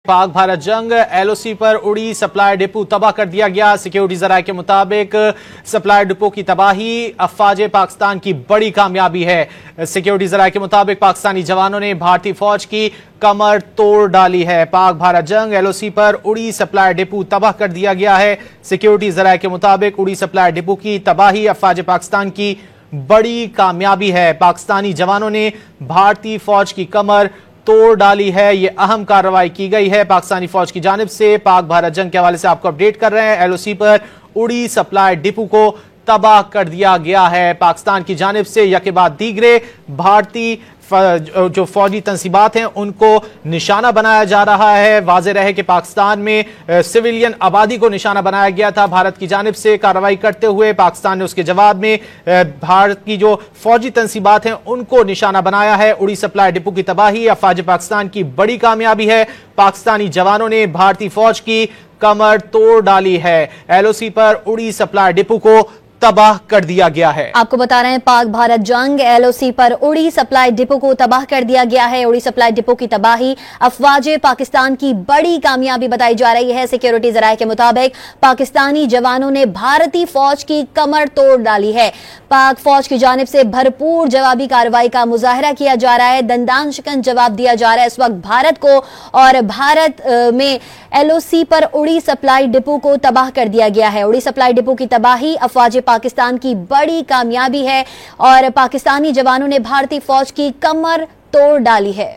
पाक भारत जंग एलओसी पर उड़ी सप्लाई डिपो तबाह कर दिया गया। सिक्योरिटी जराये के मुताबिक सप्लाई डिपो की तबाही अफवाज पाकिस्तान की बड़ी कामयाबी है। सिक्योरिटी जराये के मुताबिक पाकिस्तानी जवानों ने भारतीय फौज की कमर तोड़ डाली है। पाक भारत जंग एलओसी पर उड़ी सप्लाई डिपो तबाह कर दिया गया है। सिक्योरिटी जराये के मुताबिक उड़ी सप्लाई डिपो की तबाही अफवाज पाकिस्तान की बड़ी कामयाबी है। पाकिस्तानी जवानों ने भारतीय फौज की कमर तोड़ डाली है। यह अहम कार्रवाई की गई है पाकिस्तानी फौज की जानिब से। पाक भारत जंग के हवाले से आपको अपडेट कर रहे हैं। एलओसी पर उड़ी सप्लाई डिपो को तबाह कर दिया गया है। पाकिस्तान की जानिब से यके बाद दीगरे भारतीय जो फौजी तंसीबात हैं उनको निशाना बनाया जा रहा है। वाज़ेह रहे कि पाकिस्तान में सिविलियन आबादी को निशाना बनाया गया था भारत की जानिब से। कार्रवाई करते हुए पाकिस्तान ने उसके जवाब में भारत की जो फौजी तंसीबात हैं उनको निशाना बनाया है। उड़ी सप्लाई डिपो की तबाही अफवाज पाकिस्तान की बड़ी कामयाबी है। पाकिस्तानी जवानों ने भारतीय फौज की कमर तोड़ डाली है। एलओसी पर उड़ी सप्लाई डिपो को तबाह कर दिया गया है। आपको बता रहे हैं पाक भारत जंग एलओसी पर उड़ी सप्लाई डिपो को तबाह कर दिया गया है। उड़ी सप्लाई डिपो की तबाही अफवाज पाकिस्तान की बड़ी कामयाबी बताई जा रही है। सिक्योरिटी जराये के मुताबिक पाकिस्तानी जवानों ने भारतीय फौज की कमर तोड़ डाली है। पाक फौज की जानिब से भरपूर जवाबी कार्रवाई का मुजाहरा किया जा रहा है। दंदान शिकन जवाब दिया जा रहा है इस वक्त भारत को, और भारत में एलओसी पर उड़ी सप्लाई डिपो को तबाह कर दिया गया है। उड़ी सप्लाई डिपो की तबाही अफवाज पाकिस्तान की बड़ी कामयाबी है और पाकिस्तानी जवानों ने भारतीय फौज की कमर तोड़ डाली है।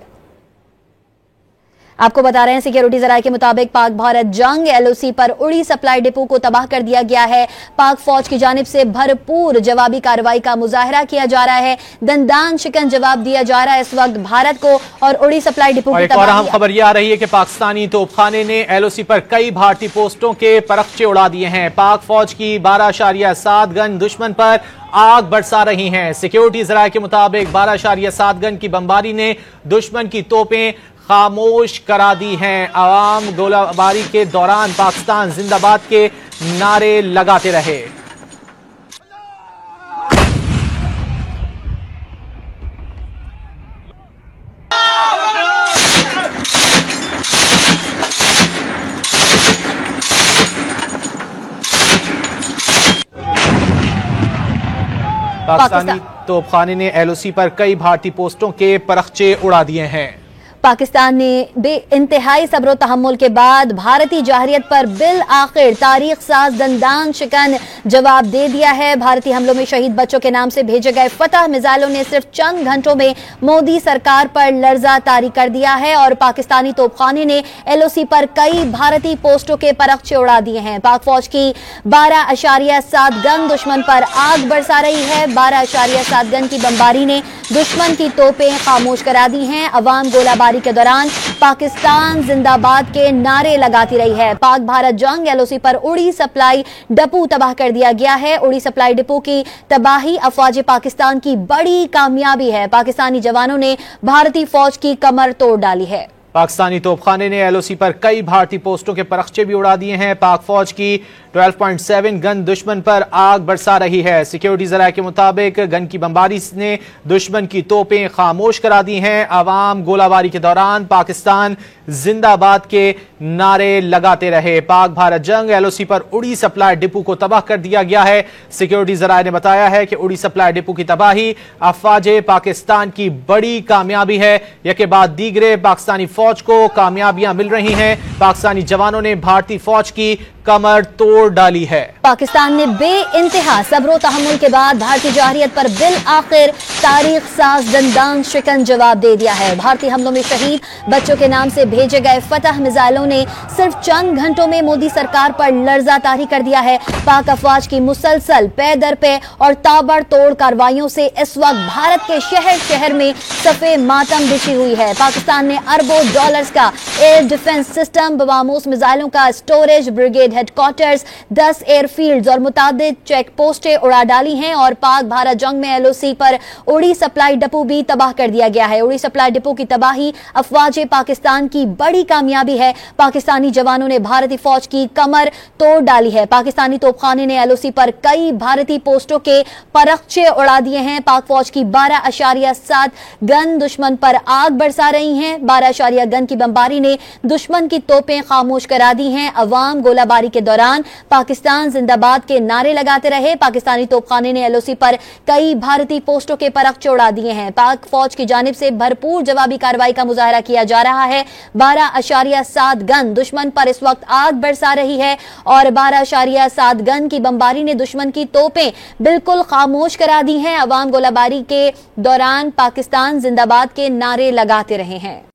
आपको बता रहे हैं सिक्योरिटी जराये के मुताबिक पाक भारत जंग एलओसी पर उड़ी सप्लाई डिपो को तबाह कर दिया गया है। पाक फौज की जानिब से भरपूर जवाबी कार्रवाई का मुजाहरा किया जा रहा है। दंदान शिकन जवाब दिया जा रहा है इस वक्त भारत को, और उड़ी सप्लाई डिपो की तबाही। अहम खबर यह आ रही है कि पाकिस्तानी तोपखाने ने एलओसी पर कई भारतीय पोस्टों के परखचे उड़ा दिए हैं। पाक फौज की 12.7 गन दुश्मन पर आग बरसा रही हैं। सिक्योरिटी जराये के मुताबिक 12.7 गन की बमबारी ने दुश्मन की तोपें खामोश करा दी हैं। आवाम गोलाबारी के दौरान पाकिस्तान जिंदाबाद के नारे लगाते रहे। पाकिस्तानी तोपखाने ने एलओसी पर कई भारतीय पोस्टों के परखचे उड़ा दिए हैं। पाकिस्तान ने बेइंतहाई सब्र तहम्मुल के बाद भारतीय जाहरियत पर बिल आखिर तारीख साज दंदान शिकन जवाब दे दिया है। भारतीय हमलों में शहीद बच्चों के नाम से भेजे गए फतह मिसाइलों ने सिर्फ चंद घंटों में मोदी सरकार पर लर्जा तारी कर दिया है और पाकिस्तानी तोपखाने ने एलओसी पर कई भारतीय पोस्टों के परखचे उड़ा दिए हैं। पाक फौज की 12.7 गन दुश्मन पर आग बरसा रही है। 12.7 गन की बमबारी ने दुश्मन की तोपें खामोश करा दी हैं। अवाम गोलाबारी के दौरान पाकिस्तान जिंदाबाद के नारे लगाती रही है। पाक भारत जंग एलओसी पर उड़ी सप्लाई डिपो तबाह कर दिया गया है। उड़ी सप्लाई डिपो की तबाही अफवाज पाकिस्तान की बड़ी कामयाबी है। पाकिस्तानी जवानों ने भारतीय फौज की कमर तोड़ डाली है। पाकिस्तानी तोपखाने ने एलओसी पर कई भारतीय पोस्टों के परखचे भी उड़ा दिए हैं। पाक फौज की 12.7 गन दुश्मन पर आग बरसा रही है। सिक्योरिटी जराये के मुताबिक गन की बमबारी ने दुश्मन की तोपें खामोश करा दी हैं। आवाम गोलाबारी के दौरान पाकिस्तान जिंदाबाद के नारे लगाते रहे। पाक भारत जंग एलओसी पर उड़ी सप्लाई डिपो को तबाह कर दिया गया है। सिक्योरिटी जराये ने बताया है कि उड़ी सप्लाई डिपो की तबाही अफवाज पाकिस्तान की बड़ी कामयाबी है। यके बाद दीगरे पाकिस्तानी फौज को कामयाबियां मिल रही हैं। पाकिस्तानी जवानों ने भारतीय फौज की कमर तोड़ डाली है। पाकिस्तान ने बेइंतहा सब्र तहम्मुल के बाद भारतीय जाहरियत पर बिल आखिर तारीख साज दंदान शिकन जवाब दे दिया है। भारतीय हमलों में शहीद बच्चों के नाम से भेजे गए फतह मिसाइलों ने सिर्फ चंद घंटों में मोदी सरकार पर लर्जा तारी कर दिया है। पाक अफवाज की मुसलसल पे दर पे और ताबड़तोड़ कार्रवाइयों से इस वक्त भारत के शहर शहर में सफे मातम बिछी हुई है। पाकिस्तान ने अरबों डॉलर्स का एयर डिफेंस सिस्टम, बवामूस मिसाइलों का स्टोरेज, ब्रिगेड हेडक्वार्टर्स, 10 एयरफील्ड्स और मुताबिक चेक पोस्टें उड़ा डाली हैं और पाक भारत जंग में एलओसी पर उड़ी सप्लाई डिपो भी तबाह कर दिया गया है। उड़ी सप्लाई डिपो की तबाही अफवाज पाकिस्तान की बड़ी कामयाबी है। पाकिस्तानी जवानों ने भारतीय फौज की कमर तोड़ डाली है। पाकिस्तानी तोपखाने ने एलओसी पर कई भारतीय पोस्टों के परखचे उड़ा दिए हैं। पाक फौज की 12.7 गन दुश्मन पर आग बरसा रही हैं। 12 गन की बमबारी ने दुश्मन की तोपें खामोश करा दी हैं। अवाम गोलाबारी के दौरान पाकिस्तान जिंदाबाद के नारे लगाते रहे। पाकिस्तानी तोपखाने ने एलओसी पर कई भारतीय पोस्टों के परखचे उड़ा दिए हैं। पाक फौज की जानिब से भरपूर जवाबी कार्रवाई का मुजाहरा किया जा रहा है। 12.7 गन दुश्मन पर इस वक्त आग बरसा रही है और 12.7 गन की बमबारी ने दुश्मन की तोपें बिल्कुल खामोश करा दी हैं। अवाम गोलाबारी के दौरान पाकिस्तान जिंदाबाद के नारे लगाते रहे हैं।